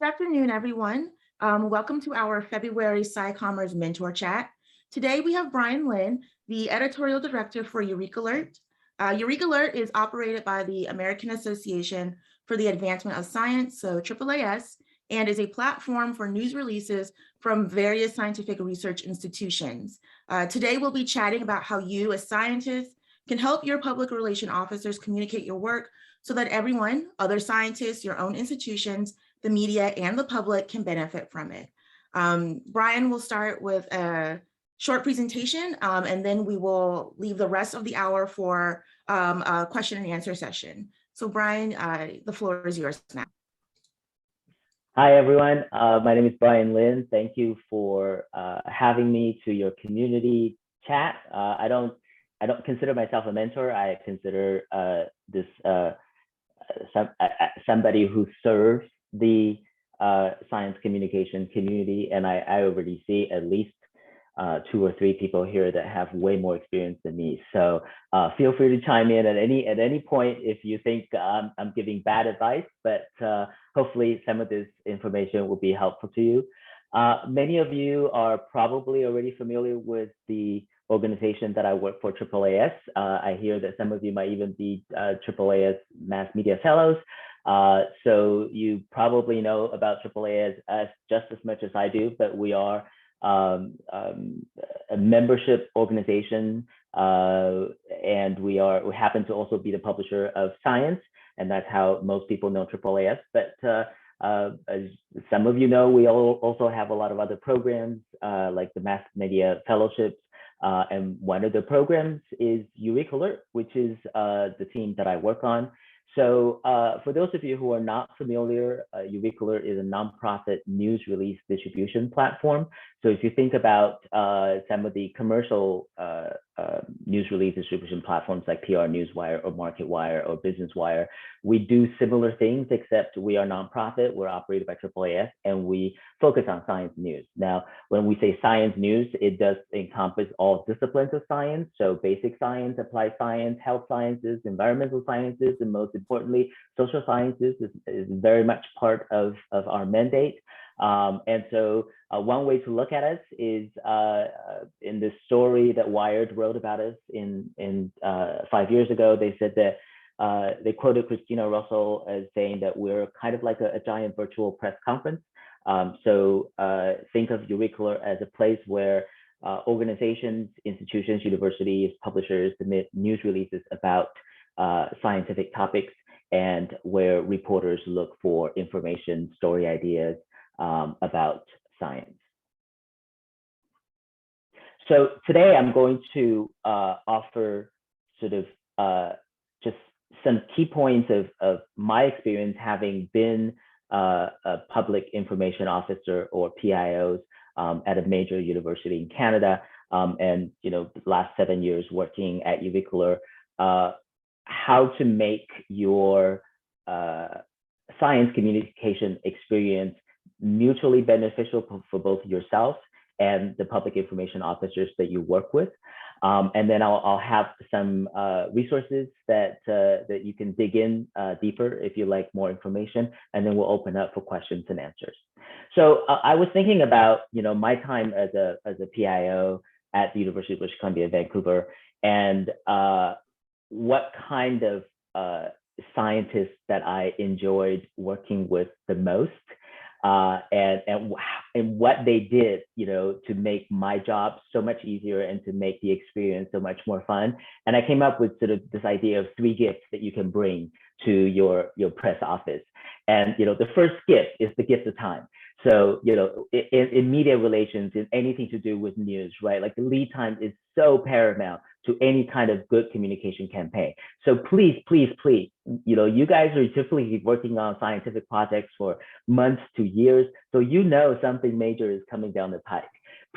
Good afternoon, everyone. Welcome to our February SciCommers Mentor Chat. Today, we have Brian Lynn, the Editorial Director for EurekAlert. EurekAlert is operated by the American Association for the Advancement of Science, so AAAS, and is a platform for news releases from various scientific research institutions. Today, we'll be chatting about how you, as scientists, can help your public relation officers communicate your work so that everyone, other scientists, your own institutions, the media, and the public can benefit from it. Brian will start with a short presentation, and then we will leave the rest of the hour for a question and answer session. So Brian, the floor is yours now. Hi, everyone. My name is Brian Lynn. Thank you for having me to your community chat. I don't consider myself a mentor. I consider this somebody who serves the science communication community, and I already see at least 2 or 3 people here that have way more experience than me. So feel free to chime in at any point if you think I'm giving bad advice, but hopefully some of this information will be helpful to you. Many of you are probably already familiar with the organization that I work for, AAAS. I hear that some of you might even be AAAS Mass Media Fellows. So you probably know about AAAS just as much as I do, but we are a membership organization, and we happen to also be the publisher of Science, and that's how most people know AAAS. But as some of you know, we also have a lot of other programs like the Mass Media Fellowships, and one of the programs is EurekAlert, which is the team that I work on. So for those of you who are not familiar, EurekAlert is a nonprofit news release distribution platform. So if you think about some of the commercial news release distribution platforms like PR Newswire or MarketWire or BusinessWire, we do similar things, except we are nonprofit, we're operated by AAAS, and we focus on science news. Now, when we say science news, it does encompass all disciplines of science. So basic science, applied science, health sciences, environmental sciences, and most importantly, social sciences is very much part of our mandate. And so one way to look at us is in the story that Wired wrote about us in 5 years ago. They said that they quoted Christina Russell as saying that we're kind of like a giant virtual press conference. So think of EurekAlert as a place where organizations, institutions, universities, publishers submit news releases about scientific topics, and where reporters look for information, story ideas about science. So today I'm going to offer sort of just some key points of my experience having been a public information officer, or PIOs, at a major university in Canada, and the last 7 years working at EurekAlert, how to make your science communication experience mutually beneficial for both yourself and the public information officers that you work with. And then I'll have some resources that you can dig in deeper if you like more information, and then we'll open up for questions and answers. So I was thinking about my time as a PIO at the University of British Columbia, Vancouver, and what kind of scientists that I enjoyed working with the most, and what they did, to make my job so much easier and to make the experience so much more fun. And I came up with sort of this idea of 3 gifts that you can bring to your press office. And the first gift is the gift of time. So in media relations, in anything to do with news, right? Like the lead time is so paramount to any kind of good communication campaign. So please, please, please, you guys are typically working on scientific projects for months to years, so something major is coming down the pike.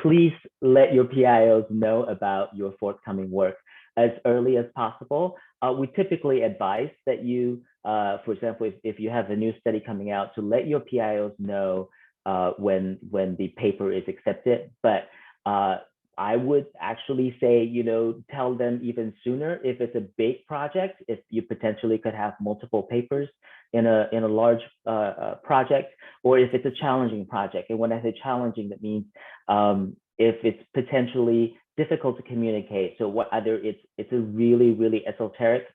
Please let your PIOs know about your forthcoming work as early as possible. We typically advise that you, for example, if you have a new study coming out, to let your PIOs know when the paper is accepted. But I would actually say, tell them even sooner if it's a big project, if you potentially could have multiple papers in a large project, or if it's a challenging project. And when I say challenging, that means if it's potentially difficult to communicate. So what either it's a really esoteric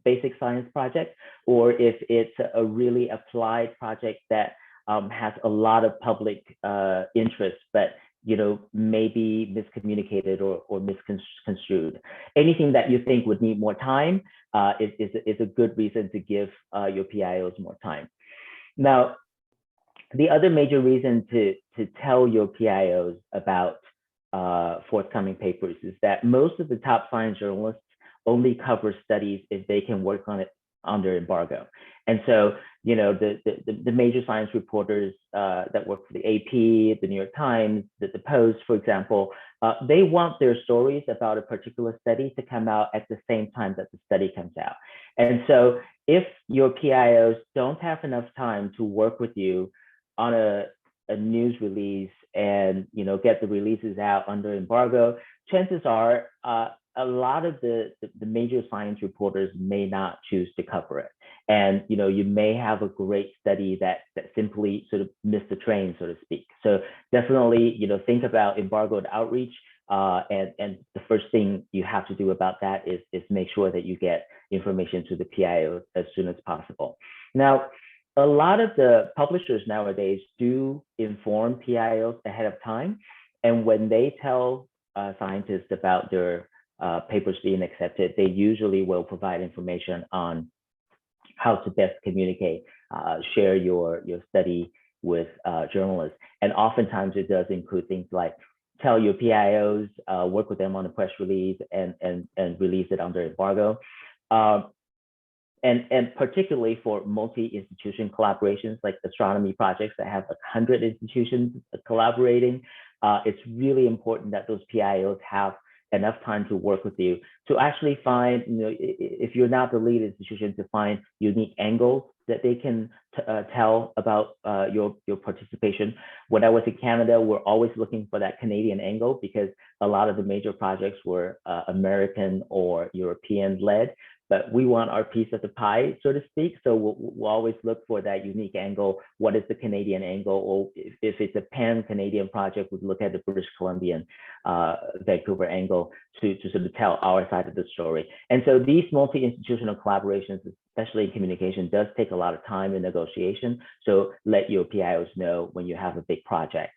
basic science project, or if it's a really applied project that has a lot of public interest, but maybe miscommunicated or misconstrued. Anything that you think would need more time is a good reason to give your PIOs more time. Now, the other major reason to tell your PIOs about forthcoming papers is that most of the top science journalists only cover studies if they can work on it under embargo. And so, the major science reporters that work for the AP, the New York Times, the Post, for example, they want their stories about a particular study to come out at the same time that the study comes out. And so if your PIOs don't have enough time to work with you on a news release and get the releases out under embargo, chances are a lot of the major science reporters may not choose to cover it. And you may have a great study that simply sort of missed the train, so to speak. So definitely think about embargoed outreach. And the first thing you have to do about that is make sure that you get information to the PIO as soon as possible. Now, a lot of the publishers nowadays do inform PIOs ahead of time. And when they tell scientists about their papers being accepted, they usually will provide information on how to best communicate, share your study with journalists. And oftentimes it does include things like tell your PIOs, work with them on a press release and release it under embargo. And particularly for multi-institution collaborations like astronomy projects that have 100 institutions collaborating, it's really important that those PIOs have enough time to work with you to actually find, if you're not the lead institution, to find unique angles that they can tell about your participation. When I was in Canada, we're always looking for that Canadian angle because a lot of the major projects were American or European led, but we want our piece of the pie, so to speak. So we'll always look for that unique angle. What is the Canadian angle? Or if it's a pan-Canadian project, we'd look at the British Columbian, Vancouver angle to sort of tell our side of the story. And so these multi-institutional collaborations, especially in communication, does take a lot of time and negotiation. So let your PIOs know when you have a big project.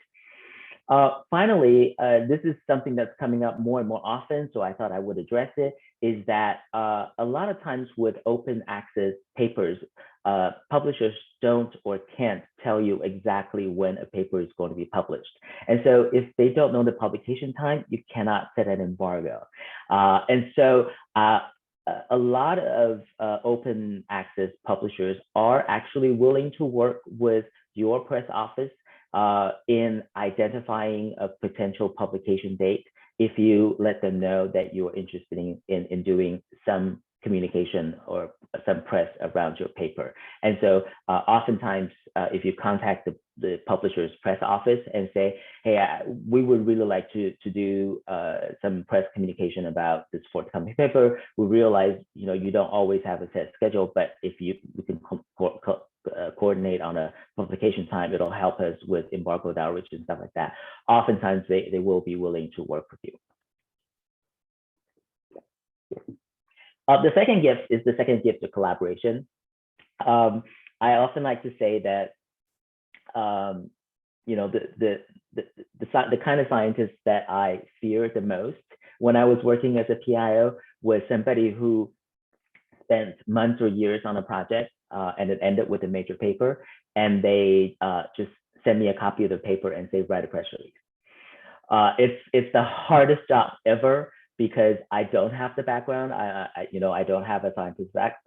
Finally, this is something that's coming up more and more often, so I thought I would address it, is that a lot of times with open access papers, publishers don't or can't tell you exactly when a paper is going to be published. And so if they don't know the publication time, you cannot set an embargo. And so a lot of open access publishers are actually willing to work with your press office in identifying a potential publication date if you let them know that you're interested in doing some communication or some press around your paper. And so oftentimes, if you contact the publisher's press office and say, hey, we would really like to do some press communication about this forthcoming paper, we realize you don't always have a set schedule, but if we can coordinate on a publication time, it'll help us with embargoed outreach and stuff like that. Oftentimes they will be willing to work with you. The second gift is the second gift of collaboration. I often like to say that the kind of scientist that I fear the most when I was working as a PIO was somebody who spent months or years on a project and it ended with a major paper, and they just send me a copy of the paper and say, write a press release. It's the hardest job ever because I don't have the background. I don't have a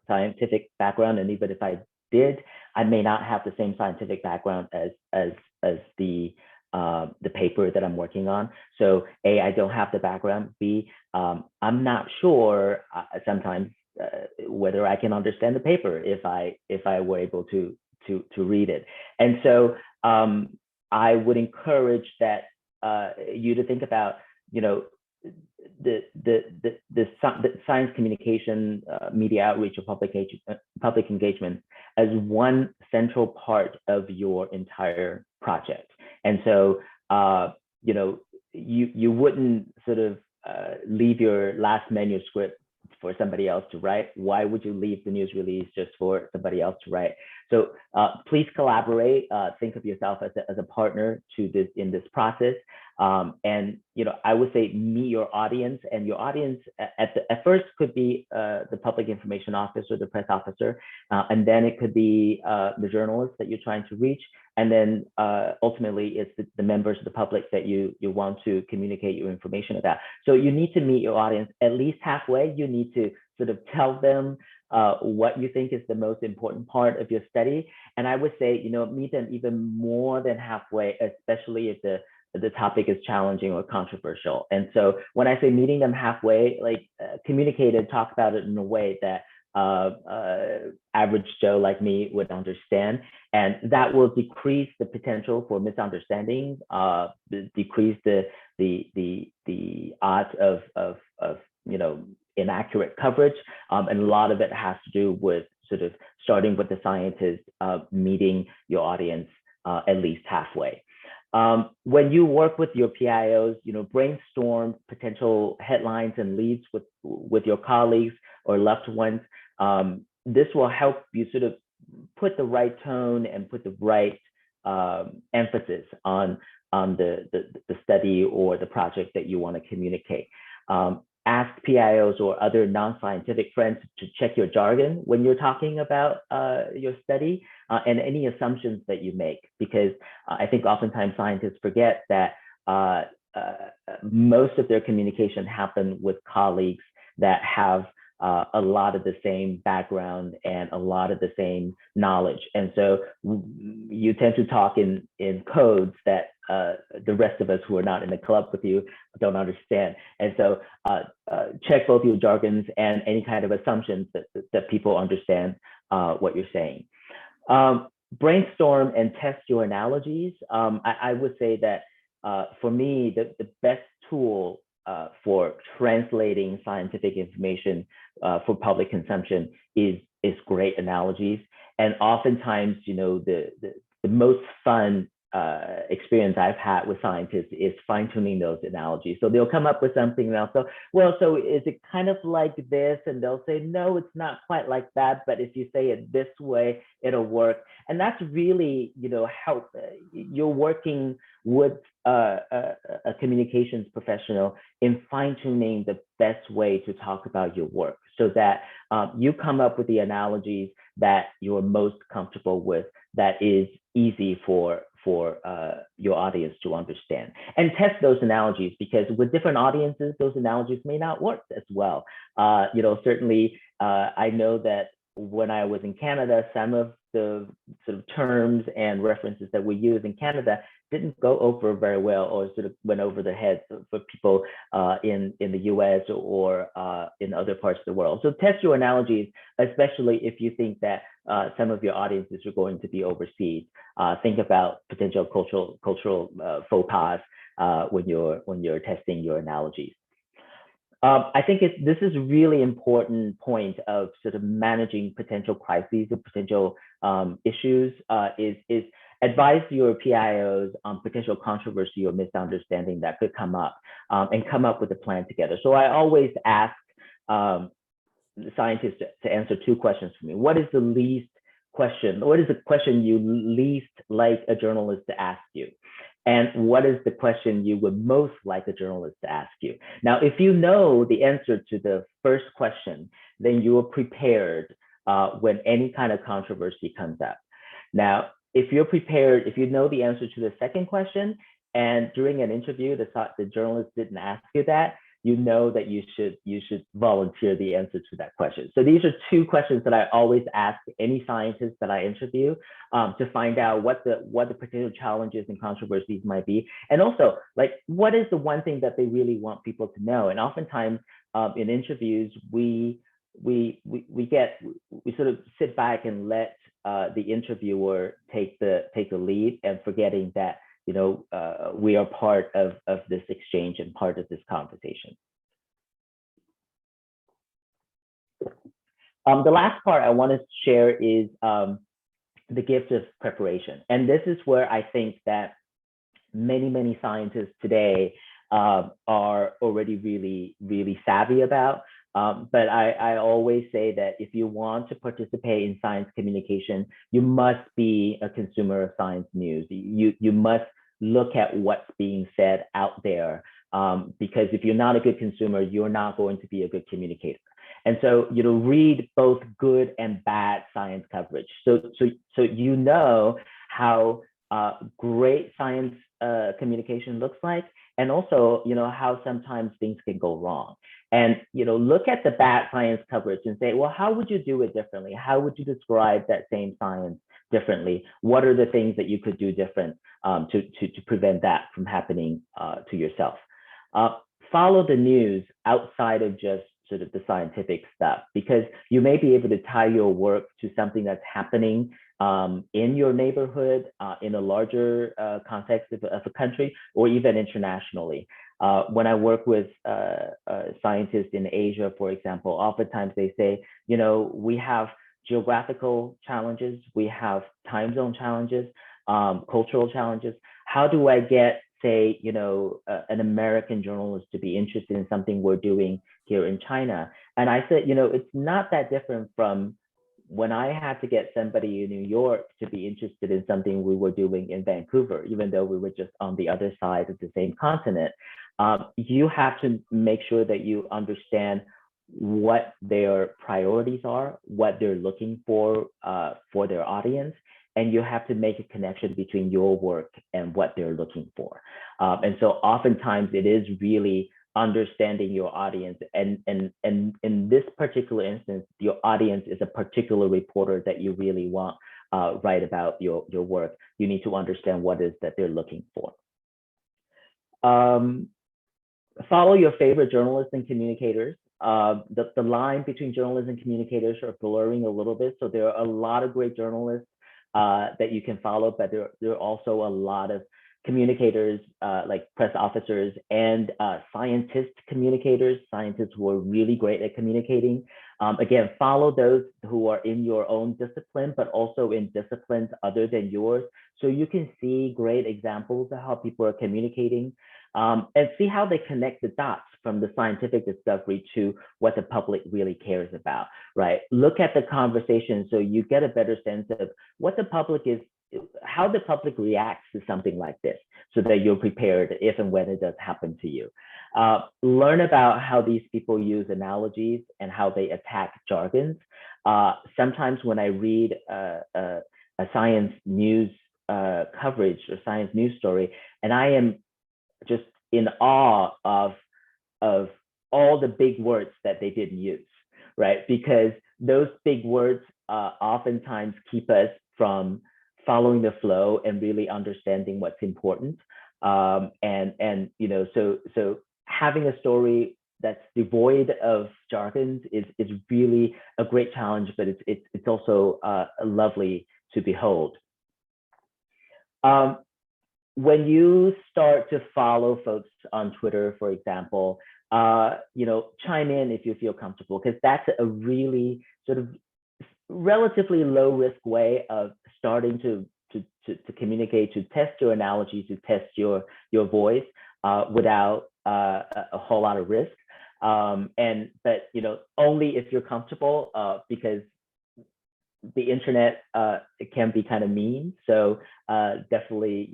scientific background, and even if I did, I may not have the same scientific background as the paper that I'm working on. So A, I don't have the background. B, I'm not sure sometimes whether I can understand the paper if I were able to read it. And so I would encourage that you to think about you know, the science communication, media outreach, or public engagement as one central part of your entire project. And so, you know, you wouldn't sort of leave your last manuscript for somebody else to write. Why would you leave the news release just for somebody else to write? So please collaborate. Think of yourself as a partner to this in this process. And you know, I would say meet your audience, and your audience at first could be the public information officer, the press officer, and then it could be the journalists that you're trying to reach, and then ultimately it's the members of the public that you want to communicate your information about. So you need to meet your audience at least halfway. You need to sort of tell them what you think is the most important part of your study, and I would say, you know, meet them even more than halfway, especially if the topic is challenging or controversial. And so when I say meeting them halfway, like Communicated, talk about it in a way that average Joe like me would understand, and that will decrease the potential for misunderstanding, decrease the odds of you know, inaccurate coverage, and a lot of it has to do with sort of starting with the scientists, meeting your audience at least halfway. When you work with your PIOs, you know, brainstorm potential headlines and leads with your colleagues or loved ones. This will help you sort of put the right tone and put the right emphasis on the study or the project that you want to communicate. Ask PIOs or other non-scientific friends to check your jargon when you're talking about your study and any assumptions that you make, because I think oftentimes scientists forget that most of their communication happen with colleagues that have a lot of the same background and a lot of the same knowledge. And so you tend to talk in codes that the rest of us who are not in the club with you don't understand. And so check both your jargons and any kind of assumptions that people understand what you're saying. Brainstorm and test your analogies. I would say that for me, the best tool for translating scientific information for public consumption is great analogies. And oftentimes, you know, the most fun experience I've had with scientists is fine-tuning those analogies. So they'll come up with something and I'll say, well, so is it kind of like this? And they'll say, no, it's not quite like that, but if you say it this way, it'll work. And that's really, you know, help. You're working with a communications professional in fine-tuning the best way to talk about your work, so that you come up with the analogies that you're most comfortable with, that is easy for your audience to understand, and test those analogies, because with different audiences, those analogies may not work as well. You know, certainly I know that when I was in Canada, some of the sort of terms and references that we use in Canada didn't go over very well, or sort of went over the heads for people in the US or in other parts of the world. So test your analogies, especially if you think that some of your audiences are going to be overseas. Think about potential cultural faux pas when you're testing your analogies. I think this is a really important point of sort of managing potential crises or potential issues, is advise your PIOs on potential controversy or misunderstanding that could come up, and come up with a plan together. So I always ask scientists to answer two questions for me. What is the least question? What is the question you least like a journalist to ask you? And what is the question you would most like a journalist to ask you? Now, if you know the answer to the first question, then you are prepared when any kind of controversy comes up. Now, if you're prepared, if you know the answer to the second question, and during an interview, the journalist didn't ask you that, you know that you should volunteer the answer to that question. So these are two questions that I always ask any scientist that I interview, to find out what the potential challenges and controversies might be, and also, like, what is the one thing that they really want people to know. And oftentimes in interviews, we sort of sit back and let the interviewer take the lead, and forgetting that we are part of this exchange and part of this conversation. The last part I want to share is the gift of preparation. And this is where I think that many scientists today are already really savvy about. But I always say that if you want to participate in science communication, you must be a consumer of science news. You must look at what's being said out there, because if you're not a good consumer, you're not going to be a good communicator. And so, read both good and bad science coverage. So how great science communication looks like, and also, how sometimes things can go wrong. And, look at the bad science coverage and say, well, how would you do it differently? How would you describe that same science differently? What are the things that you could do different to prevent that from happening to yourself? Follow the news outside of just sort of the scientific stuff, because you may be able to tie your work to something that's happening in your neighborhood, in a larger context of a country, or even internationally. When I work with scientists in Asia, for example, oftentimes they say, we have geographical challenges, we have time zone challenges, cultural challenges. How do I get, say, an American journalist to be interested in something we're doing here in China? And I said, it's not that different from when I had to get somebody in New York to be interested in something we were doing in Vancouver, even though we were just on the other side of the same continent. You have to make sure that you understand what their priorities are, what they're looking for their audience, and you have to make a connection between your work and what they're looking for. And so oftentimes it is really understanding your audience. And in this particular instance, your audience is a particular reporter that you really want write about your work. You need to understand what it is that they're looking for. Follow your favorite journalists and communicators. The line between journalists and communicators are blurring a little bit. So there are a lot of great journalists that you can follow, but there are also a lot of communicators, like press officers and scientist communicators, scientists who are really great at communicating. Again, follow those who are in your own discipline, but also in disciplines other than yours, so you can see great examples of how people are communicating, and see how they connect the dots from the scientific discovery to what the public really cares about, right? Look at the conversation so you get a better sense of what the public is, how the public reacts to something like this, so that you're prepared if and when it does happen to you. Learn about how these people use analogies and how they attack jargons. Sometimes when I read a science news coverage or science news story, and I am just in awe of all the big words that they didn't use, right? Because those big words oftentimes keep us from following the flow and really understanding what's important. So having a story that's devoid of jargons is really a great challenge, but it's also lovely to behold. When you start to follow folks on Twitter, for example, chime in if you feel comfortable, because that's a really sort of relatively low risk way of starting to communicate, to test your analogy, to test your voice without a whole lot of risk. But only if you're comfortable, because the internet it can be kind of mean. So definitely,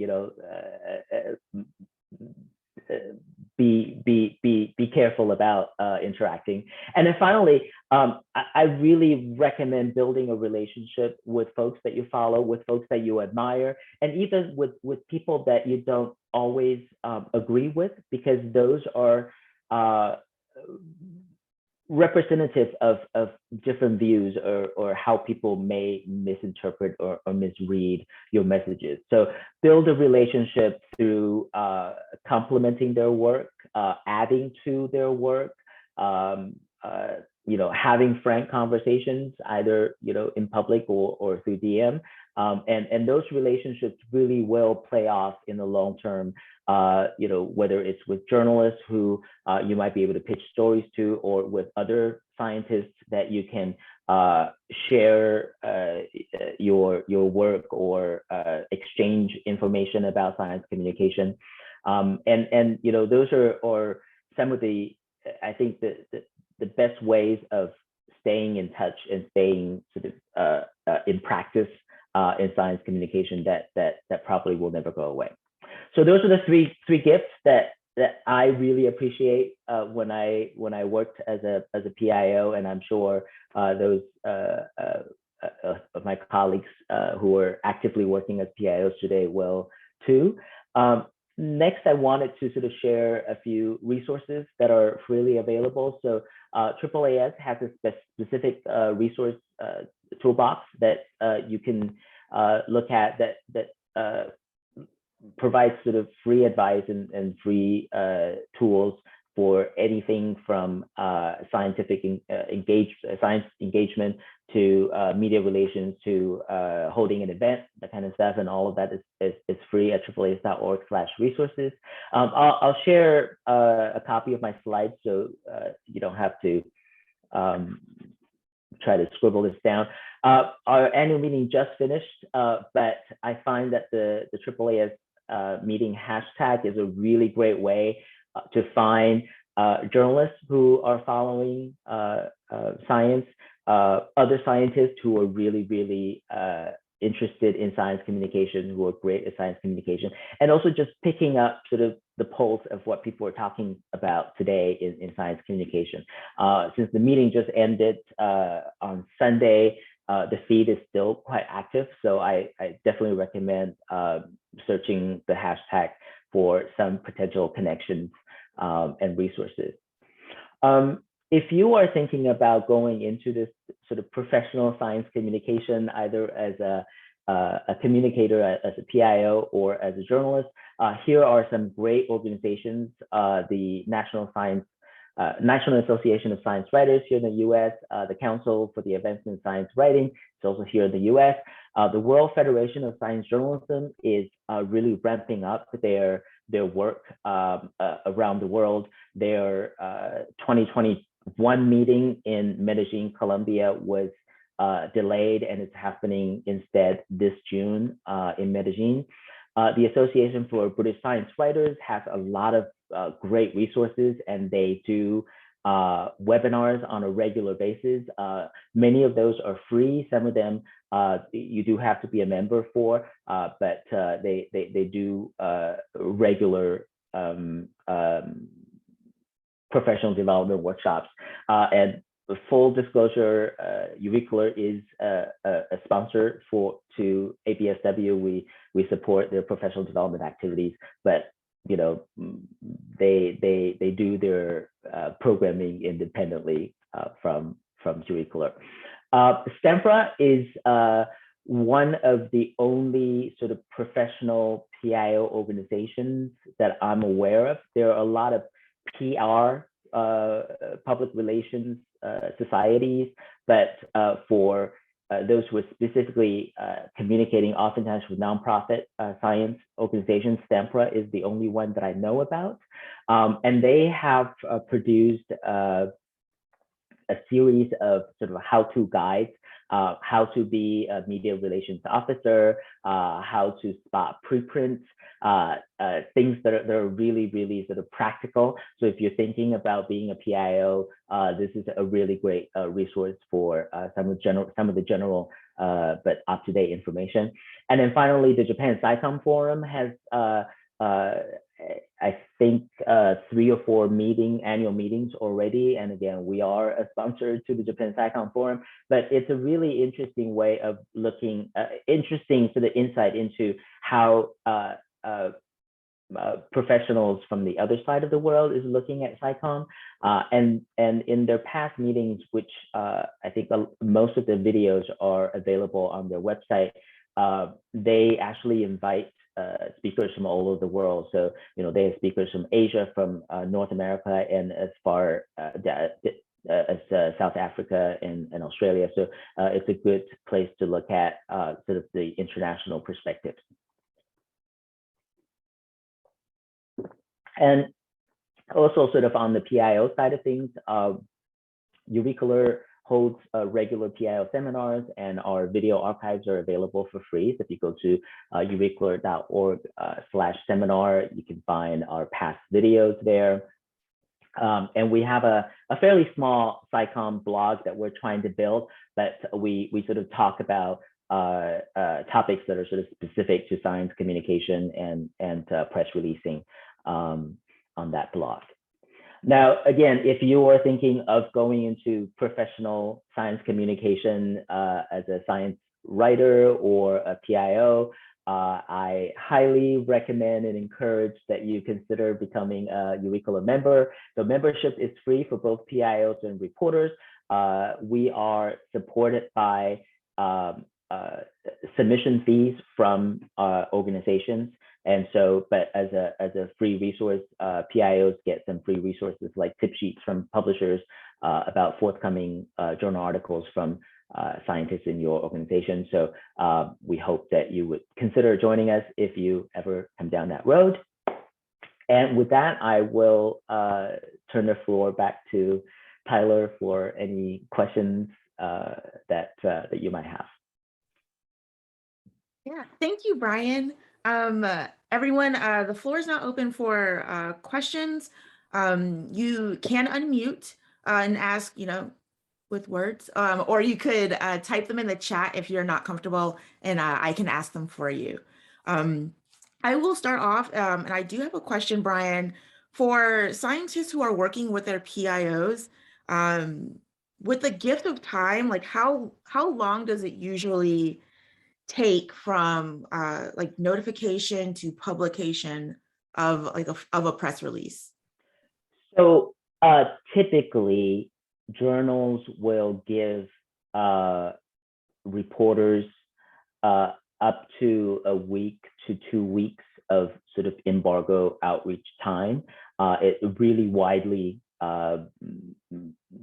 be careful about interacting. And then finally, I really recommend building a relationship with folks that you follow, with folks that you admire, and even with people that you don't always agree with, because those are representative of different views or how people may misinterpret or misread your messages. So build a relationship through complimenting their work, adding to their work, having frank conversations, either, in public or through DM. And those relationships really will play off in the long term, whether it's with journalists who you might be able to pitch stories to, or with other scientists that you can share your work or exchange information about science communication. And those are some of the, I think, the best ways of staying in touch and staying sort of in practice in science communication that probably will never go away. So those are the three gifts that I really appreciate when I worked as a PIO, and I'm sure those of my colleagues who are actively working as PIOs today will too. Next, I wanted to sort of share a few resources that are freely available. So AAAS has a specific resource toolbox that you can look at that provides sort of free advice and free tools for anything from science engagement to media relations to holding an event, that kind of stuff, and all of that is free at AAAS.org/resources. I'll share a copy of my slides so you don't have to try to scribble this down. Our annual meeting just finished, but I find that the AAAS meeting hashtag is a really great way to find journalists who are following science, other scientists who are really, really interested in science communication, who are great at science communication, and also just picking up sort of the pulse of what people are talking about today in science communication. Since the meeting just ended on Sunday, the feed is still quite active, so I definitely recommend searching the hashtag for some potential connections and resources. If you are thinking about going into this sort of professional science communication, either as a communicator, as a PIO, or as a journalist, here are some great organizations. The National Association of Science Writers here in the US, the Council for the Advancement of Science Writing is also here in the US. The World Federation of Science Journalism is really ramping up their work around the world. Their 2021 meeting in Medellin, Colombia was delayed, and it's happening instead this June in Medellin. The Association for British Science Writers has a lot of great resources, and they do webinars on a regular basis. Many of those are free. Some of them you do have to be a member for, but they do regular professional development workshops. And full disclosure, EurekAlert is a sponsor to ABSW. We support their professional development activities, but they do their programming independently from EurekAlert. STEMPRA is one of the only sort of professional PIO organizations that I'm aware of. There are a lot of PR, public relations societies, but for those who are specifically communicating oftentimes with nonprofit science organizations, STEMPRA is the only one that I know about. And they have produced a series of sort of how-to guides, how to be a media relations officer, how to spot preprints, things that are really, really sort of practical. So if you're thinking about being a PIO, this is a really great resource for some of the general but up-to-date information. And then finally, the Japan SciComm Forum has I think 3 or 4 annual meetings already. And again, we are a sponsor to the Japan SciComm Forum, but it's a really interesting way of looking, interesting sort of insight into how professionals from the other side of the world is looking at SciComm. And in their past meetings, which I think most of the videos are available on their website, they actually invite speakers from all over the world. So, they have speakers from Asia, from North America, and as far as South Africa and Australia. So it's a good place to look at sort of the international perspectives. And also sort of on the PIO side of things, EurekAlert holds regular PIO seminars, and our video archives are available for free. So if you go to eurekalert.org/seminar, you can find our past videos there. And we have a fairly small SciComm blog that we're trying to build, but we sort of talk about topics that are sort of specific to science communication and press releasing on that blog. Now, again, if you are thinking of going into professional science communication as a science writer or a PIO, I highly recommend and encourage that you consider becoming a EurekAlert member. The membership is free for both PIOs and reporters. We are supported by submission fees from organizations. And so, but as a free resource, PIOs get some free resources like tip sheets from publishers about forthcoming journal articles from scientists in your organization. So we hope that you would consider joining us if you ever come down that road. And with that, I will turn the floor back to Tyler for any questions that you might have. Yeah, thank you, Brian. Everyone, the floor is now open for questions. You can unmute and ask, with words, or you could type them in the chat if you're not comfortable, and I can ask them for you. I will start off, and I do have a question, Brian, for scientists who are working with their PIOs. With the gift of time, like how long does it usually take from like notification to publication of like a press release? So typically journals will give reporters up to a week to 2 weeks of sort of embargo outreach time. It really widely,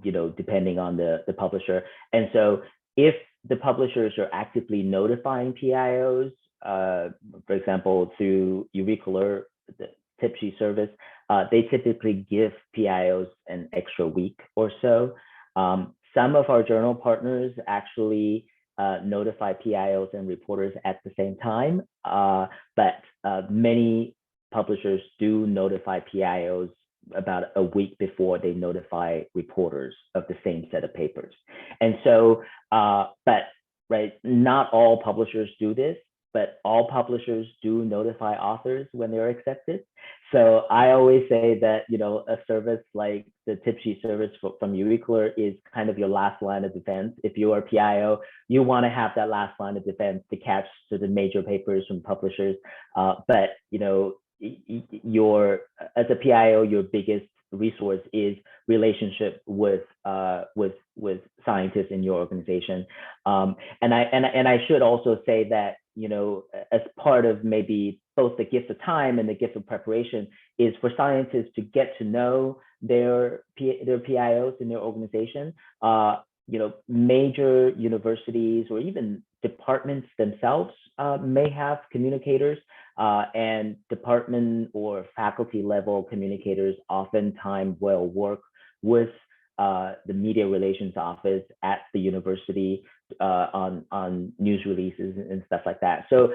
depending on the publisher. And so if the publishers are actively notifying PIOs, for example, through EurekAlert, the tip sheet service, they typically give PIOs an extra week or so. Some of our journal partners actually notify PIOs and reporters at the same time, but many publishers do notify PIOs about a week before they notify reporters of the same set of papers. And so, not all publishers do this, but all publishers do notify authors when they're accepted. So I always say that, a service like the tip sheet service from EurekAlert is kind of your last line of defense. If you are a PIO, you want to have that last line of defense to catch the major papers from publishers. But, as a PIO, your biggest resource is relationship with scientists in your organization. And I should also say that, as part of maybe both the gift of time and the gift of preparation is for scientists to get to know their PIOs in their organization. Major universities or even departments themselves may have communicators, and department or faculty level communicators oftentimes will work with the media relations office at the university on news releases and stuff like that. So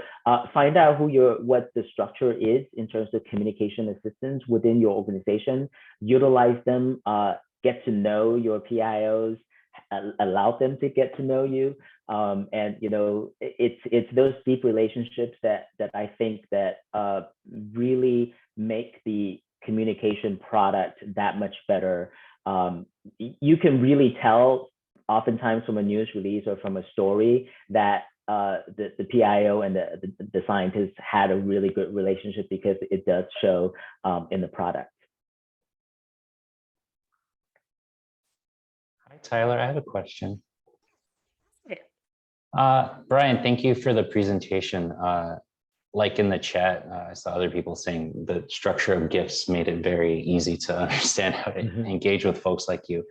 find out what the structure is in terms of communication assistants within your organization, utilize them, get to know your PIOs, allow them to get to know you. And it's those deep relationships that I think that really make the communication product that much better. You can really tell oftentimes from a news release or from a story that the PIO and the scientists had a really good relationship because it does show in the product. Hi, Tyler, I have a question. Brian, thank you for the presentation. Like in the chat, I saw other people saying the structure of gifts made it very easy to understand how to engage with folks like you.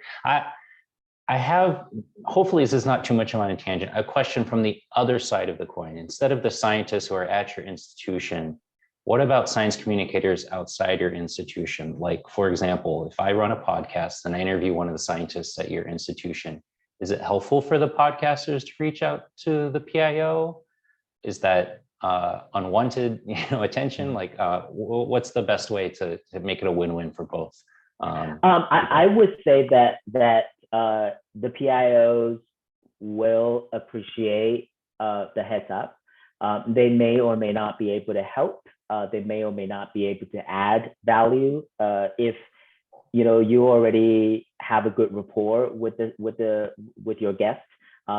I have, hopefully this is not too much on a tangent, a question from the other side of the coin. Instead of the scientists who are at your institution, what about science communicators outside your institution? Like, for example, if I run a podcast and I interview one of the scientists at your institution, is it helpful for the podcasters to reach out to the PIO? Is that unwanted, attention? Like, what's the best way to make it a win-win for both? I would say that the PIOs will appreciate the heads up. They may or may not be able to help. They may or may not be able to add value if you already have a good rapport with your guest.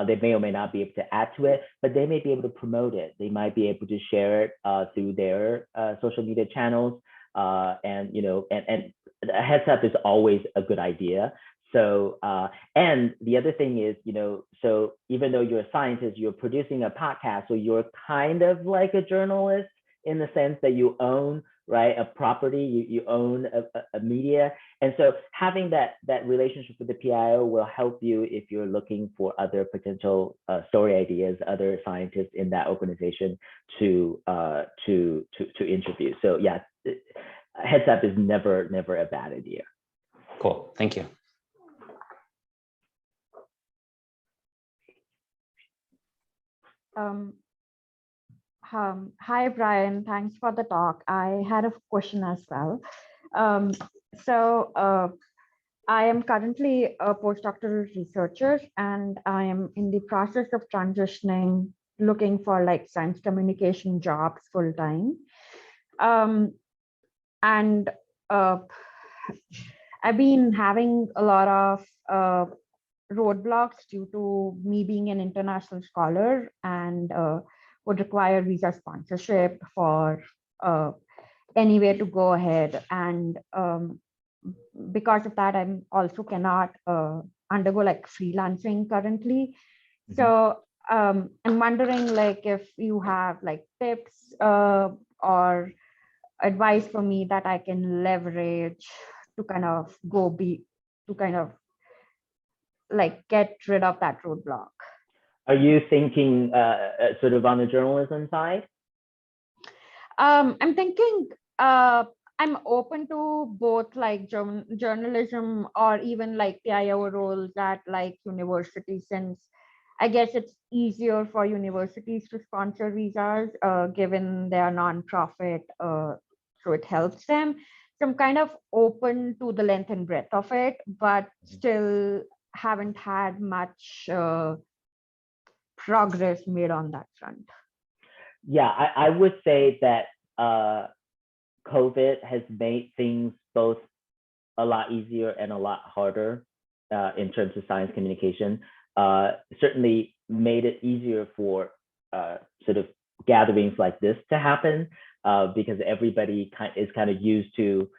They may or may not be able to add to it, but they may be able to promote it. They might be able to share it through their social media channels, and a heads up is always a good idea. So, and the other thing is, so even though you're a scientist, you're producing a podcast, so you're kind of like a journalist in the sense that you own, right, a property, you own a media. And so having that relationship with the PIO will help you if you're looking for other potential story ideas, other scientists in that organization to interview. So yeah, heads up is never a bad idea. Cool, thank you. Hi, Brian. Thanks for the talk. I had a question as well. I am currently a postdoctoral researcher, and I am in the process of transitioning, looking for like science communication jobs full time. I've been having a lot of roadblocks due to me being an international scholar and would require visa sponsorship for anywhere to go ahead. And because of that, I'm also cannot undergo like freelancing currently. Mm-hmm. So I'm wondering like if you have like tips or advice for me that I can leverage to kind of like get rid of that roadblock. Are you thinking sort of on the journalism side? I'm thinking I'm open to both like journalism or even like PIO roles at like universities, since I guess it's easier for universities to sponsor visas given they are nonprofit, so it helps them. So I'm kind of open to the length and breadth of it, but still haven't had much progress made on that front. Yeah, I would say that COVID has made things both a lot easier and a lot harder in terms of science communication. Certainly made it easier for sort of gatherings like this to happen because everybody is kind of used to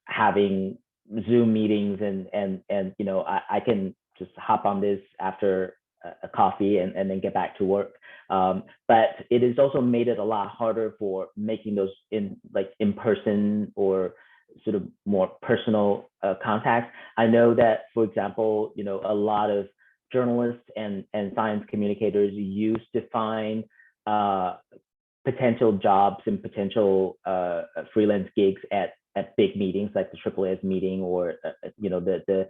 having Zoom meetings and I can just hop on this after a coffee and then get back to work. But it has also made it a lot harder for making those in person or sort of more personal contacts. I know that, for example, a lot of journalists and science communicators used to find potential jobs and potential freelance gigs at big meetings like the AAAS meeting or the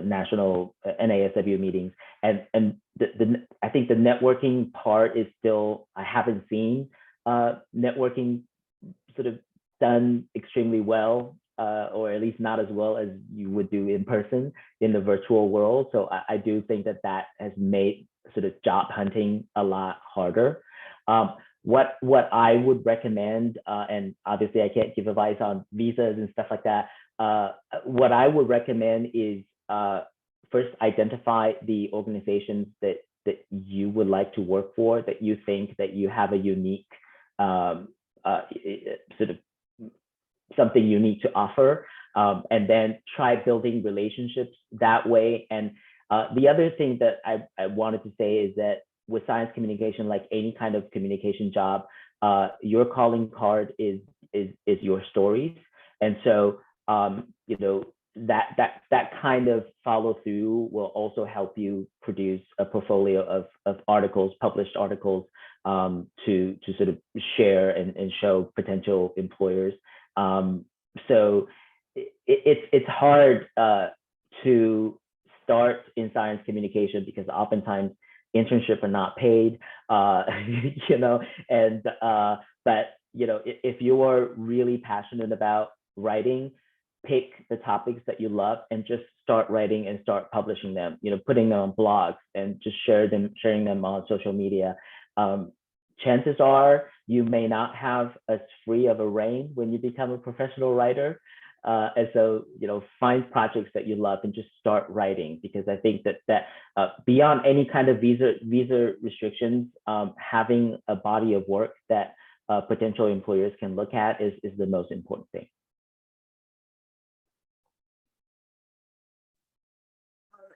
national NASW meetings, and I think the networking part is still, I haven't seen networking sort of done extremely well, or at least not as well as you would do in person in the virtual world. So I do think that has made sort of job hunting a lot harder. What I would recommend, and obviously I can't give advice on visas and stuff like that. What I would recommend is first identify the organizations that you would like to work for, that you think that you have a unique sort of something unique to offer, and then try building relationships that way. And the other thing that I wanted to say is that with science communication, like any kind of communication job, your calling card is your stories. And so, that kind of follow through will also help you produce a portfolio of articles, published articles, to sort of share and show potential employers. So it's hard to start in science communication because oftentimes internships are not paid, you know, and but you know, if you are really passionate about writing, pick the topics that you love and just start writing and start publishing them, you know, putting them on blogs and just sharing them on social media. Chances are you may not have as free of a reign when you become a professional writer. And so, you know, find projects that you love and just start writing, because I think that beyond any kind of visa restrictions, having a body of work that potential employers can look at is the most important thing.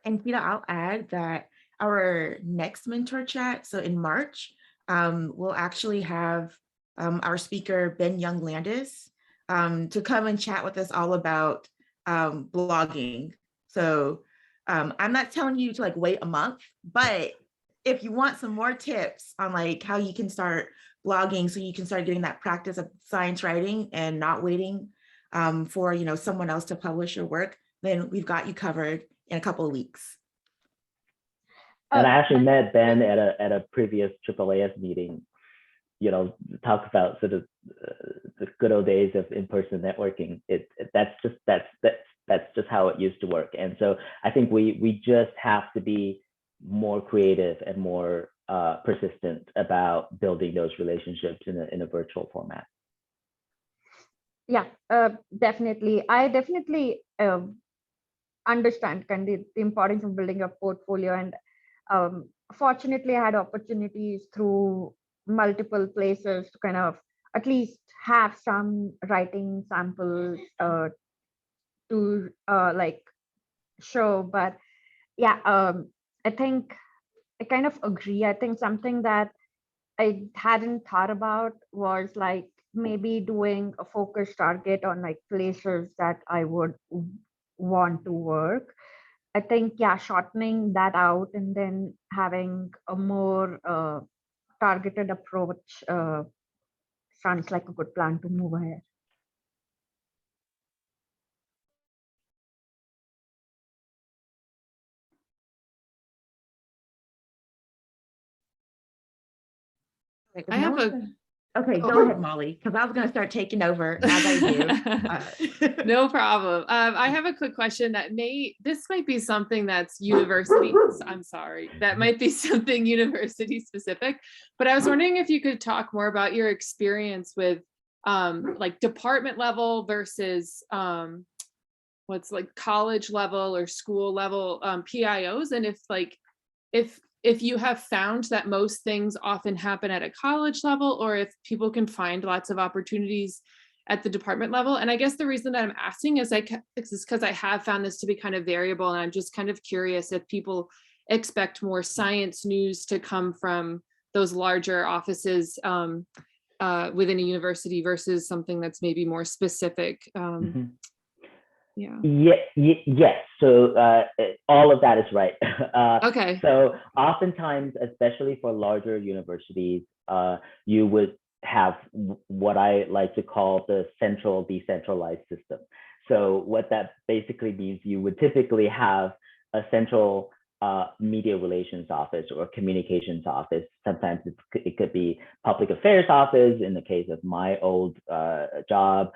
And Peter, I'll add that our next mentor chat, so in March, we'll actually have our speaker, Ben Young-Landis, to come and chat with us all about blogging. So I'm not telling you to like wait a month, but if you want some more tips on like how you can start blogging so you can start getting that practice of science writing and not waiting for, you know, someone else to publish your work, then we've got you covered in a couple of weeks. And I actually met Ben at a previous AAAS meeting, you know, talk about sort of the good old days of in-person networking. That's just how it used to work. And so I think we just have to be more creative and more persistent about building those relationships in a virtual format. Yeah, definitely. I definitely understand kind of the importance of building a portfolio, and fortunately I had opportunities through multiple places to kind of at least have some writing samples to like show. But yeah, I think I kind of agree. I think something that I hadn't thought about was like maybe doing a focus target on like places that I would want to work. I think, yeah, shortening that out and then having a more targeted approach sounds like a good plan to move ahead. I have okay, go ahead, Molly, because I was going to start taking over as I do. No problem. I have a quick question that this might be something that's university. I'm sorry, that might be something university specific, but I was wondering if you could talk more about your experience with like department level versus what's like college level or school level PIOs, and if you have found that most things often happen at a college level, or if people can find lots of opportunities at the department level. And I guess the reason that I'm asking is because I have found this to be kind of variable, and I'm just kind of curious if people expect more science news to come from those larger offices within a university versus something that's maybe more specific. Yeah. Yes. So all of that is right. Okay. So oftentimes, especially for larger universities, you would have what I like to call the central decentralized system. So what that basically means, you would typically have a central media relations office or communications office. Sometimes it could be public affairs office in the case of my old job,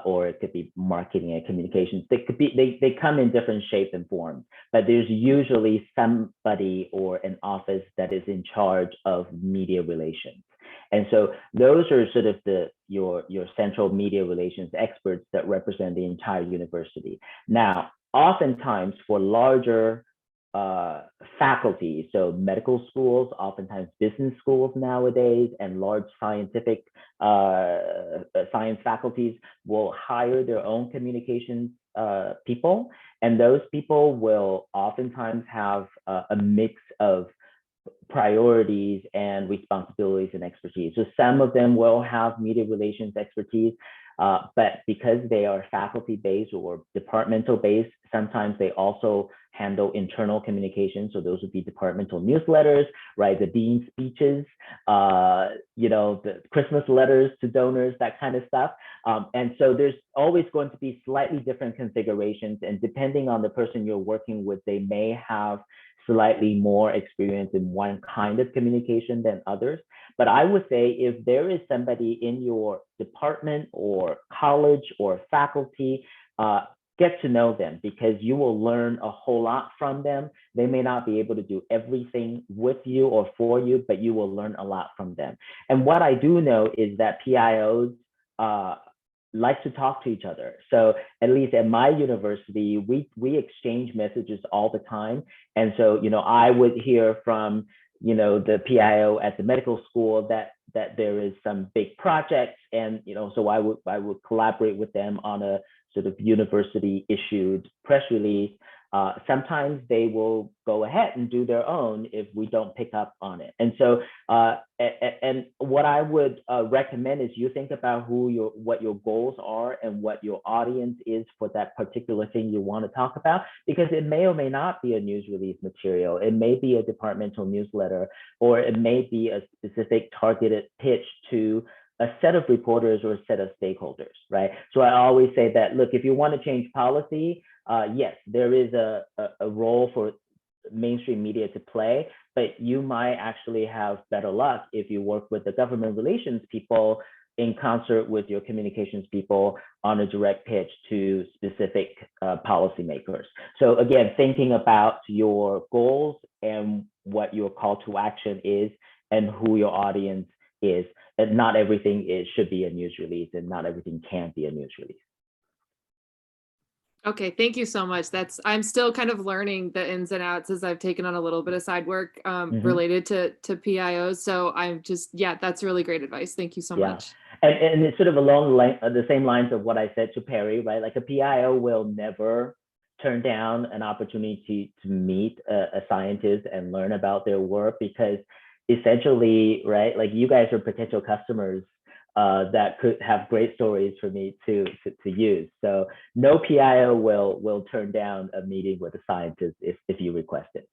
or it could be marketing and communications. They come in different shapes and forms, but there's usually somebody or an office that is in charge of media relations. And so those are sort of your central media relations experts that represent the entire university. Now, oftentimes for larger faculty, so medical schools, oftentimes business schools nowadays, and large scientific science faculties will hire their own communications people, and those people will oftentimes have a mix of priorities and responsibilities and expertise. So some of them will have media relations expertise. but because they are faculty-based or departmental-based, sometimes they also handle internal communication. So those would be departmental newsletters, right? The dean speeches, the Christmas letters to donors, that kind of stuff. And so there's always going to be slightly different configurations, and depending on the person you're working with, they may have slightly more experience in one kind of communication than others. But I would say if there is somebody in your department or college or faculty, get to know them, because you will learn a whole lot from them. They may not be able to do everything with you or for you, but you will learn a lot from them. And what I do know is that PIOs like to talk to each other. So at least at my university, we exchange messages all the time. And so, I would hear from, the PIO at the medical school that there is some big projects, and, so I would collaborate with them on a sort of university issued press release. Sometimes they will go ahead and do their own if we don't pick up on it. And so, and what I would recommend is you think about what your goals are and what your audience is for that particular thing you want to talk about, because it may or may not be a news release material. It may be a departmental newsletter, or it may be a specific targeted pitch to a set of reporters or a set of stakeholders, right? So I always say that, look, if you want to change policy, yes, there is a role for mainstream media to play, but you might actually have better luck if you work with the government relations people in concert with your communications people on a direct pitch to specific policymakers. So again, thinking about your goals and what your call to action is and who your audience is. And not everything should be a news release, and not everything can be a news release. Okay, thank you so much. I'm still kind of learning the ins and outs as I've taken on a little bit of side work related to PIOs. So I'm just, that's really great advice. Thank you so much. And it's sort of along the same lines of what I said to Perry, right? Like a PIO will never turn down an opportunity to meet a scientist and learn about their work, because essentially, right, like you guys are potential customers that could have great stories for me to use. So no PIO will turn down a meeting with a scientist if you request it.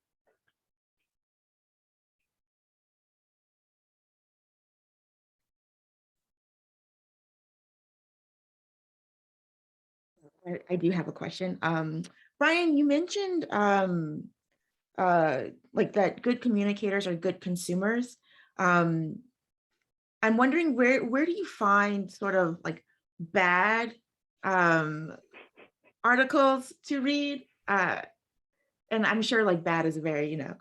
I do have a question. Brian, you mentioned like that good communicators are good consumers. I'm wondering where do you find sort of like bad articles to read? And I'm sure like bad is a very, a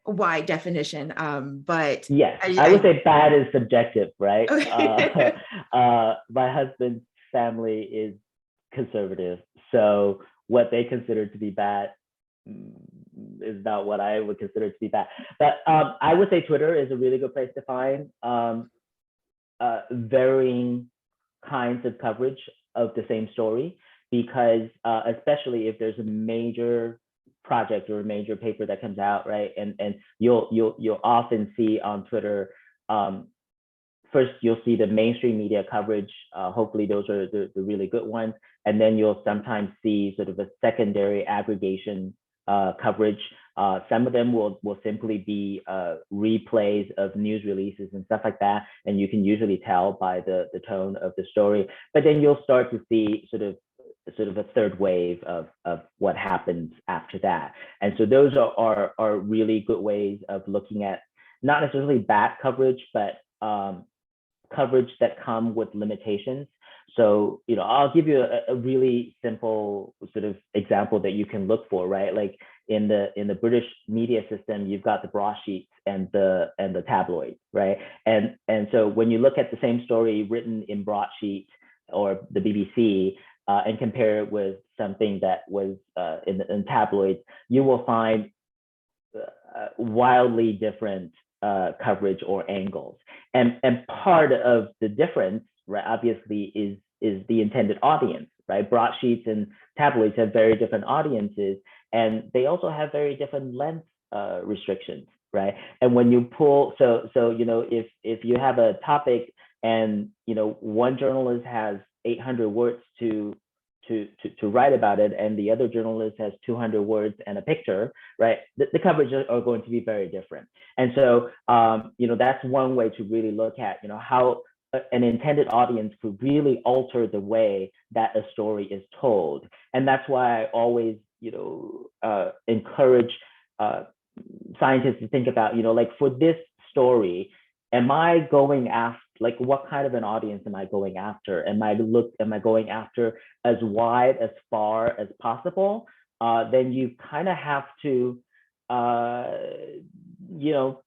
wide definition. But yes, I would say bad is subjective, right? Okay. My husband's family is conservative, so what they consider to be bad is not what I would consider to be bad. But I would say Twitter is a really good place to find varying kinds of coverage of the same story, because especially if there's a major project or a major paper that comes out, right? And you'll often see on Twitter, first you'll see the mainstream media coverage. Hopefully those are the really good ones. And then you'll sometimes see sort of a secondary aggregation coverage. Some of them will simply be replays of news releases and stuff like that, and you can usually tell by the tone of the story. But then you'll start to see sort of a third wave of what happens after that. And so those are really good ways of looking at not necessarily bad coverage, but coverage that come with limitations. So, I'll give you a really simple sort of example that you can look for, right? Like in the British media system, you've got the broadsheets and the tabloids, right? And so when you look at the same story written in broadsheet or the BBC and compare it with something that was in tabloids, you will find wildly different coverage or angles. And part of the difference, right, obviously is the intended audience, right? Broadsheets and tabloids have very different audiences, and they also have very different length restrictions, right? And when you pull, so if you have a topic and one journalist has 800 words to write about it, and the other journalist has 200 words and a picture, right? The coverage are going to be very different. And so, that's one way to really look at, how an intended audience could really alter the way that a story is told. And that's why I always, encourage scientists to think about, like for this story, am I going after, like, what kind of an audience am I going after? Am I going after as wide, as far as possible? Then you kind of have to,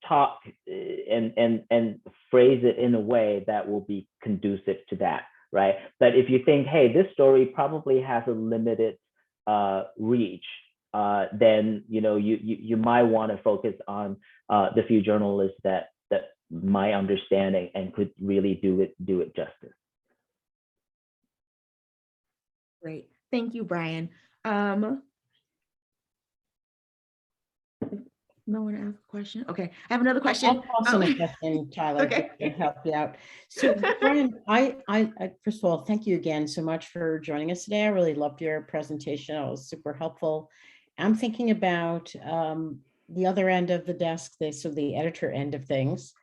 talk and phrase it in a way that will be conducive to that, right? But if you think, hey, this story probably has a limited reach, then you might want to focus on the few journalists that my understanding and could really do it justice. Great, thank you, Brian. No one asked a question. Okay, I have another question. I'll toss in a question, Tyler, Okay. to help you out. So, Brian, I first of all, thank you again so much for joining us today. I really loved your presentation. It was super helpful. I'm thinking about the other end of the desk, so the editor end of things.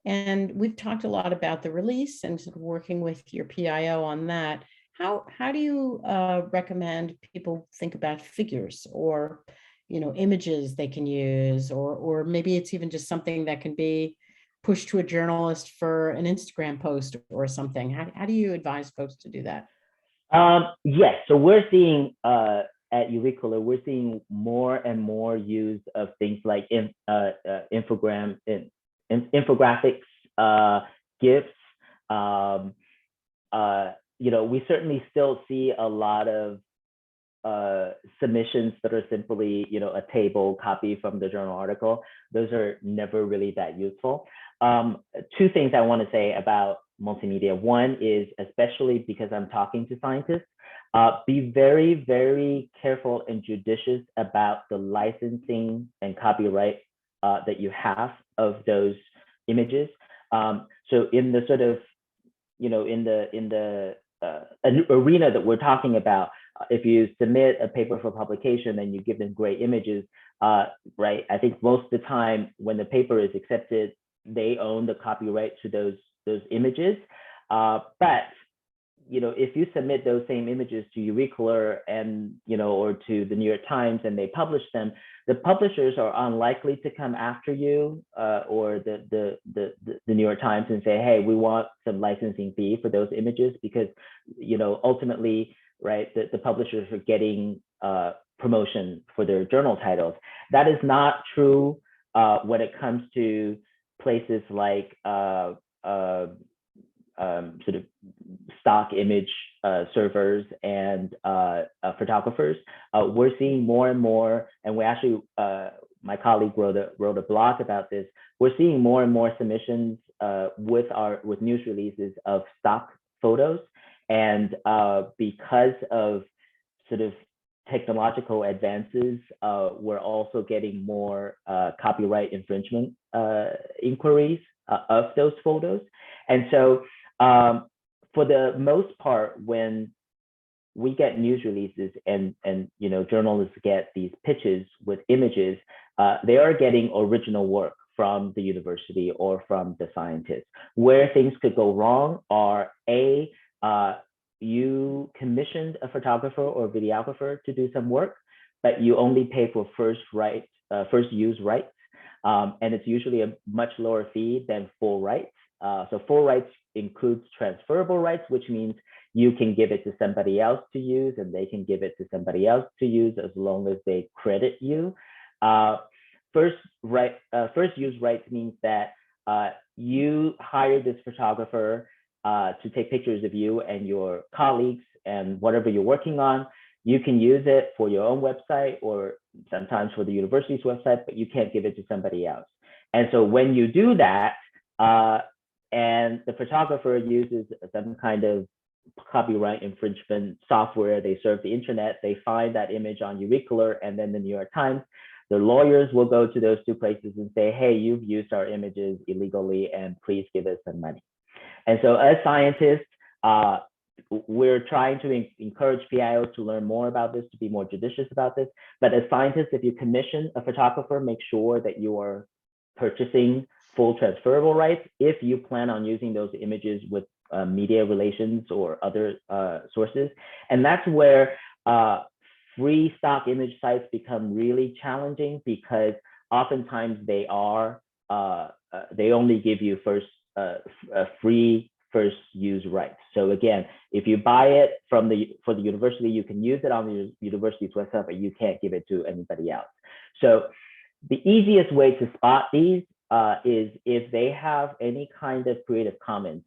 And we've talked a lot about the release and sort of working with your PIO on that. How do you recommend people think about figures or images they can use, or maybe it's even just something that can be pushed to a journalist for an Instagram post or something? How do you advise folks to do that? Yes, so we're seeing at EurekAlert, we're seeing more and more use of things like infographics, GIFs. We certainly still see a lot of submissions that are simply, a table copy from the journal article. Those are never really that useful. Two things I want to say about multimedia. One is, especially because I'm talking to scientists, be very, very careful and judicious about the licensing and copyright that you have of those images. So in the sort of, in the arena that we're talking about, if you submit a paper for publication and you give them great images, right? I think most of the time when the paper is accepted, they own the copyright to those images. But if you submit those same images to EurekAlert and or to the New York Times and they publish them, the publishers are unlikely to come after you or the New York Times and say, hey, we want some licensing fee for those images, because ultimately, right, the publishers are getting promotion for their journal titles. That is not true when it comes to places like sort of stock image servers and photographers. We're seeing more and more, and we actually, my colleague wrote a blog about this. We're seeing more and more submissions with news releases of stock photos, and because of sort of technological advances, we're also getting more copyright infringement inquiries of those photos. And so for the most part, when we get news releases and journalists get these pitches with images, they are getting original work from the university or from the scientists. Where things could go wrong are you commissioned a photographer or videographer to do some work, but you only pay for first use rights, and it's usually a much lower fee than full rights. So full rights includes transferable rights, which means you can give it to somebody else to use and they can give it to somebody else to use as long as they credit you. First use rights means that you hire this photographer to take pictures of you and your colleagues and whatever you're working on. You can use it for your own website or sometimes for the university's website, but you can't give it to somebody else. And so when you do that, and the photographer uses some kind of copyright infringement software, they surf the internet, they find that image on EurekAlert and then the New York Times, the lawyers will go to those two places and say, hey, you've used our images illegally and please give us some money. And so as scientists, we're trying to encourage PIOs to learn more about this, to be more judicious about this. But as scientists, if you commission a photographer, make sure that you are purchasing full transferable rights if you plan on using those images with media relations or other sources. And that's where free stock image sites become really challenging, because oftentimes they are they only give you free first use rights. So again, if you buy it for the university, you can use it on the university's website, but you can't give it to anybody else. So the easiest way to spot these is if they have any kind of Creative Commons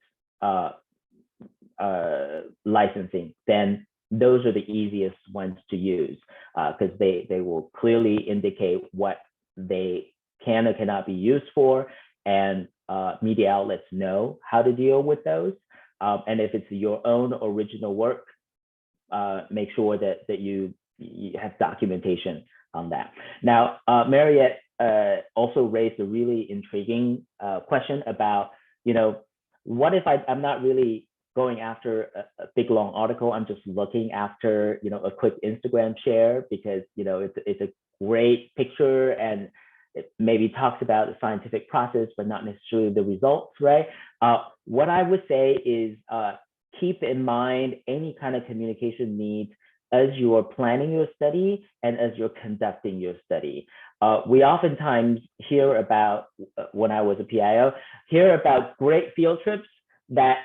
licensing, then those are the easiest ones to use, because they will clearly indicate what they can or cannot be used for, and media outlets know how to deal with those. And if it's your own original work, make sure that you have documentation on that. Now, Mariette also raised a really intriguing question about, what if I'm not really going after a big long article, I'm just looking after, a quick Instagram share, because, it's a great picture and it maybe talks about the scientific process, but not necessarily the results, right? What I would say is keep in mind any kind of communication needs as you are planning your study and as you're conducting your study. We oftentimes hear about, when I was a PIO, hear about great field trips that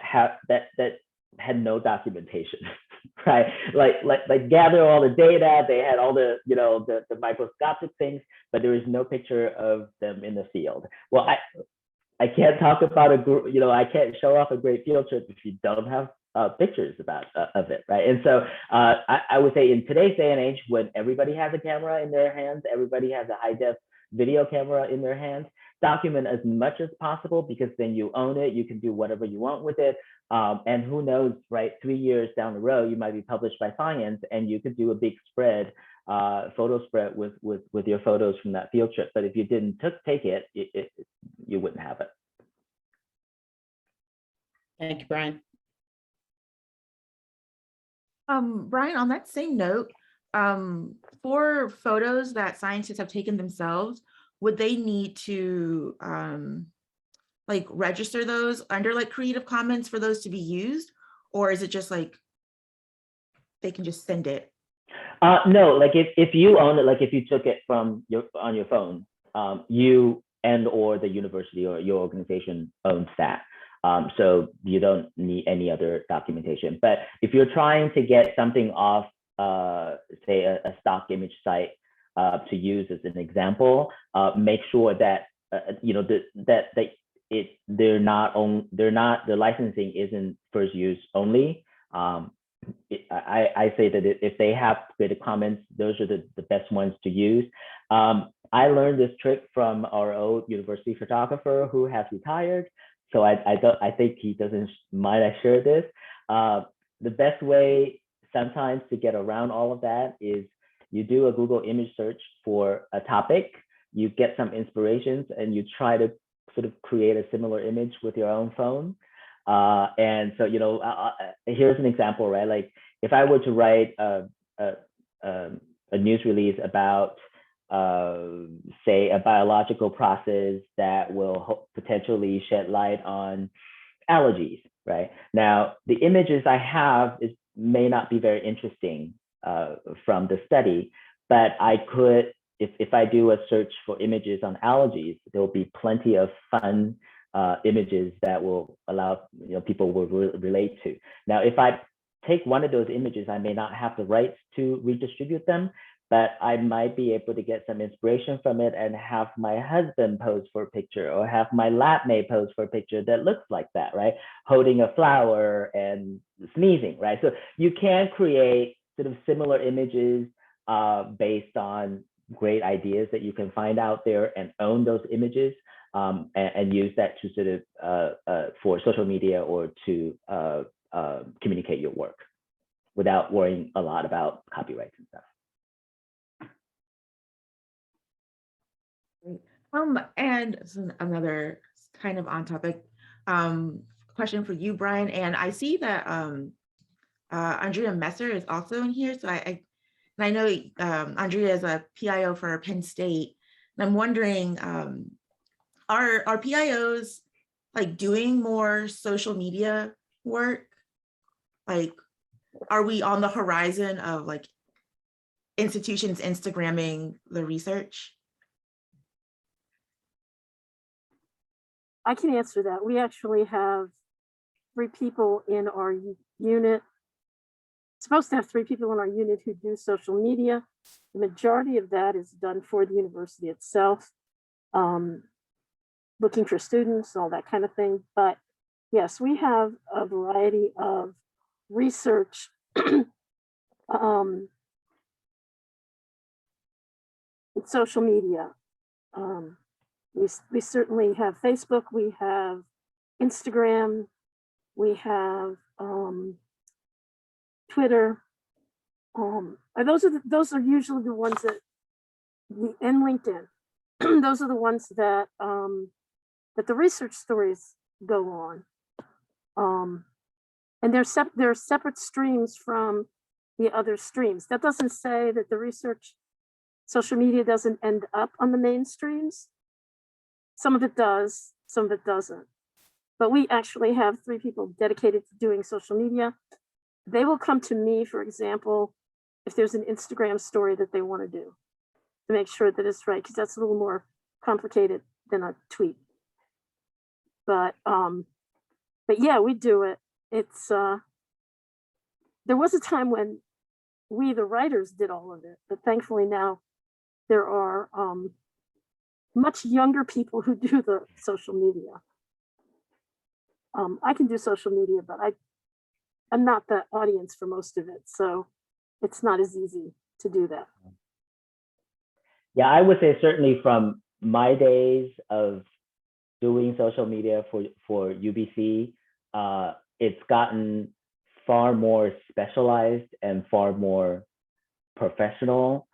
had no documentation, right? Like gather all the data, they had all the, the microscopic things, but there is no picture of them in the field. Well, I can't talk about I can't show off a great field trip if you don't have pictures of it, right? And so I would say in today's day and age, when everybody has a camera in their hands, everybody has a high-def video camera in their hands, document as much as possible, because then you own it, you can do whatever you want with it. And who knows, right? 3 years down the road, you might be published by Science and you could do a big spread, photo spread with your photos from that field trip. But if you didn't take it, you wouldn't have it. Thank you, Brian. Brian, on that same note, for photos that scientists have taken themselves, would they need to like register those under like Creative Commons for those to be used? Or is it just like they can just send it? No, like if you own it, like if you took it from on your phone, you or the university or your organization owns that. So you don't need any other documentation. But if you're trying to get something off, say a stock image site to use as an example, make sure that the licensing isn't first use only. I say that if they have Creative Commons, those are the best ones to use. I learned this trick from our old university photographer who has retired. So I think he doesn't mind I share this. The best way sometimes to get around all of that is you do a Google image search for a topic, you get some inspirations, and you try to sort of create a similar image with your own phone. And so, here's an example, right? Like if I were to write a news release about, say, a biological process that will potentially shed light on allergies, right? Now, the images I have may not be very interesting from the study, but I could, if I do a search for images on allergies, there'll be plenty of fun images that will allow people will relate to. Now, if I take one of those images, I may not have the rights to redistribute them, but I might be able to get some inspiration from it and have my husband pose for a picture, or have my lab mate pose for a picture that looks like that, right? Holding a flower and sneezing, right? So you can create sort of similar images based on great ideas that you can find out there and own those images and use that to sort of for social media or to communicate your work without worrying a lot about copyrights and stuff. And another kind of on topic question for you, Brian. And I see that Andrea Messer is also in here. So and I know Andrea is a PIO for Penn State. And I'm wondering, are PIOs like doing more social media work? Like, are we on the horizon of like institutions Instagramming the research? I can answer that. We actually have 3 people in our unit. Supposed to have 3 people in our unit who do social media. The majority of that is done for the university itself, looking for students, all that kind of thing. But yes, we have a variety of research in social media. We certainly have Facebook, we have Instagram, we have Twitter. Those are usually the ones that, and LinkedIn. Those are the ones that that the research stories go on. And they're separate streams from the other streams. That doesn't say that the research social media doesn't end up on the mainstreams. Some of it does, some of it doesn't. But we actually have 3 people dedicated to doing social media. They will come to me, for example, if there's an Instagram story that they want to do, to make sure that it's right, because that's a little more complicated than a tweet. But yeah, we do it. It's there was a time when we, the writers, did all of it, but thankfully now there are much younger people who do the social media. I can do social media, but I'm not the audience for most of it, so it's not as easy to do that. Yeah, I would say certainly from my days of doing social media for UBC, it's gotten far more specialized and far more professional.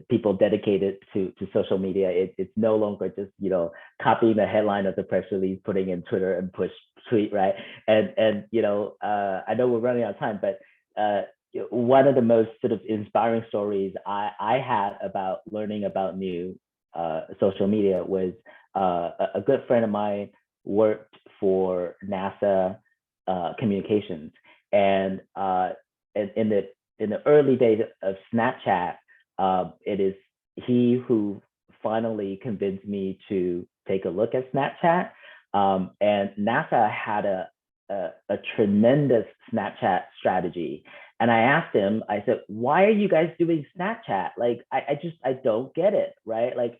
People dedicated to social media. It's no longer just, you know, copying the headline of the press release, putting in Twitter and push tweet, right? And you know, I know we're running out of time, but one of the most sort of inspiring stories I had about learning about new social media was a good friend of mine worked for NASA Communications, and in the early days of Snapchat, it is he who finally convinced me to take a look at Snapchat. And NASA had a tremendous Snapchat strategy. And I asked him, I said, why are you guys doing Snapchat? Like, I don't get it, right? Like,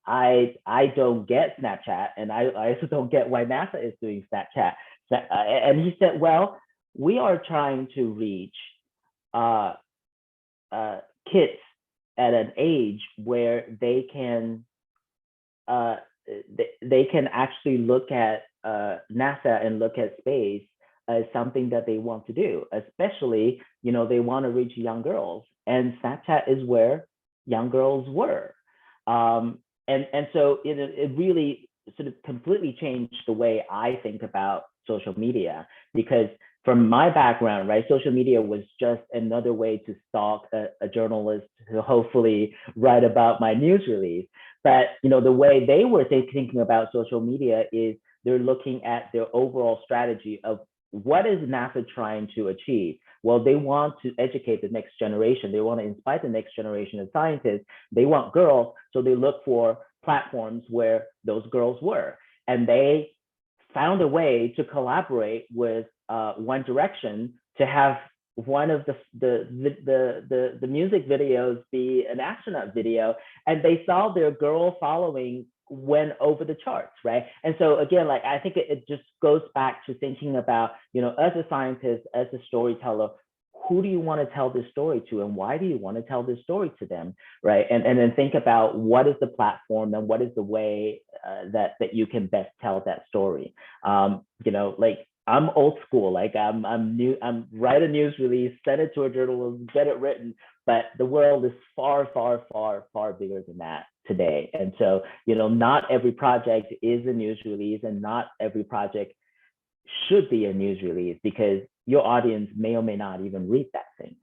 I don't get Snapchat, and I also don't get why NASA is doing Snapchat. And he said, well, we are trying to reach kids at an age where they can actually look at NASA and look at space as something that they want to do, especially, you know, they want to reach young girls, and Snapchat is where young girls were. And so it really sort of completely changed the way I think about social media, because from my background, right, social media was just another way to stalk a journalist to hopefully write about my news release. But, you know, the way they were thinking about social media is they're looking at their overall strategy of what is NASA trying to achieve? Well, they want to educate the next generation. They want to inspire the next generation of scientists. They want girls, so they look for platforms where those girls were. And they found a way to collaborate with One Direction to have one of the music videos be an astronaut video, and they saw their girl following went over the charts, right? And so again, like, I think it just goes back to thinking about, you know, as a scientist, as a storyteller, who do you want to tell this story to, and why do you want to tell this story to them, right? And then think about what is the platform and what is the way that you can best tell that story. You know, like, I'm old school, like I'm write a news release, send it to a journalist, get it written, but the world is far, far, far, far bigger than that today. And so, you know, not every project is a news release, and not every project should be a news release because your audience may or may not even read that thing.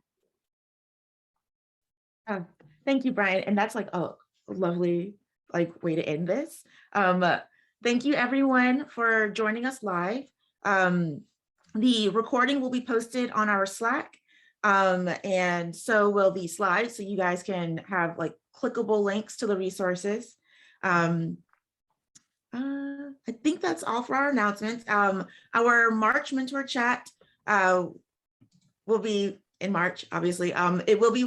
Thank you, Brian. And that's like a lovely way to end this. Thank you everyone for joining us live. The recording will be posted on our Slack, and so will the slides, so you guys can have clickable links to the resources. I think that's all for our announcements. Our March mentor chat will be in March, obviously. It will be